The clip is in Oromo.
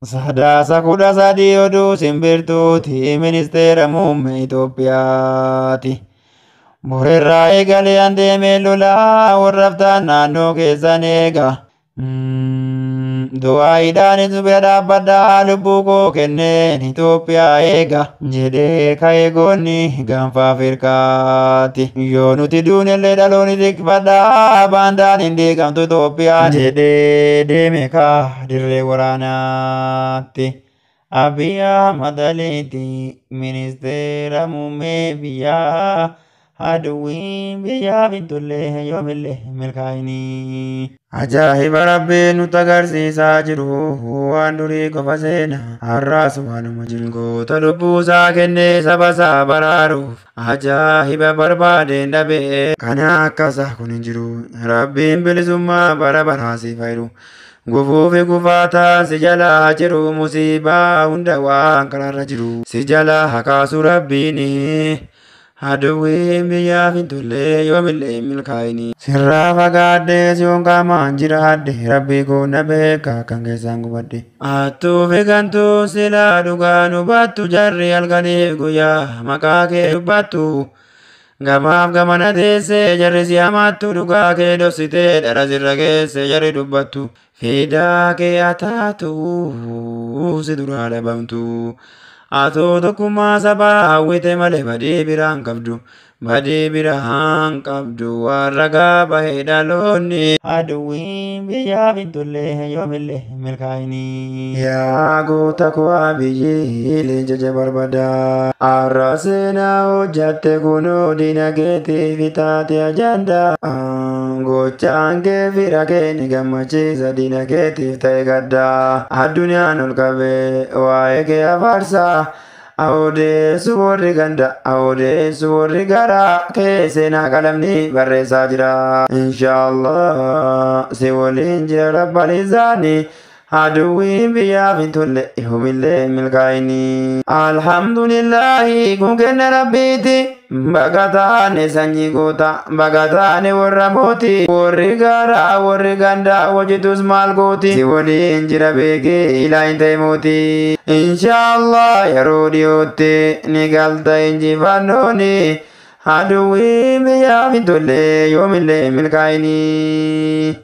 Sadaasa kudha sadii oduu simbirtuuti ministeera muummee Itoophiyaati. Boreerraa eegalee handeemee lolaa warraftaan naannoo keessan eega. Du'aayiidhaan bira dhaabbadhaa lubbuu koo kenneen Itoophiyaa eega. Jedhee ka'ee goonni gaanfa Afrikaati. Yoo nuti duunellee dhaloonni xiqqifadhaa baandaan hin diigamtu Itoophiyaa. Jedhee deeme kaa dirree waraanaatti. Abiy Ahmad Aliiti ministeera muummee biyyaa. Aduwwiin biyyaaf hin tolle yoomillee milkaa'inii. Ajaa'iba rabbiin nutti agarsiisaa jiru waan durii qofa seena har'aas waanuma jingoota lubbuusaa kennee saba isaa baraaruuf ajaa'iba barbaadeen dhabee kana akkasaa kun hin jiru rabbiin bilisummaa bara baraasii faayidu. Gufuufi gufaataan si jalaa jiru musiibaa hunda waan karaarra jiru si jalaa hakaasu rabbiini. Aduwwiin biyyaaf hin tolle yoomillee milkaa'inii. Sirraa fagaadhee siyoon qaamaan jiraadhe rabbii koo na beeka kan keessaan gubadhe. Attuufi gantuu silaa dhugaan hubattu jarri halkaniif guyyaa maqaa kee dubbattu. Gamaaf gamana teessee jarri si hamattu dhugaa kee dhoksitee dhara sirra geesse jarri dubbattu. Fiidaa kee ataatu si duraa dhabamtu. Atoo tokkummaa sabaa hawwite malee badii biraan qabdu. Badii biraan qabdu waan ragaa bahee dhaloonni. Aduwwiin biyyaaf hin tolle yoomillee milkaa'inii. Yaa goota koo Abiyyi leenca barbaada. Har'a seenaa hojjatte kunoo diinageetiif taate ajandaa. Gochaan kee fira kee ni gammachiisa diinageetiif ta'e gaddaa. Addunyaan ol qabee waa'ee kee afaarsaa. Odeessu warri ganda odeessu warri garaa kee seenaa qalamni barreessaa jira. Inshaallah si waliin jira rabbaan isaanii. Aduwwiin biyyaaf hin tolle yoomillee milkaa'inii. Alhamdulillahi kun kenna rabbiiti. Baga taane sanyii goota baga taane warra mooti. Warri garaa warri ganda hojitus maal gooti. Si waliin jira beekee ilaa hin ta'e mooti. Inshaallah yeroo dhiyootti ni galta injifannooni. Aduwwiin biyyaaf hin tolle yoomillee milkaa'inii.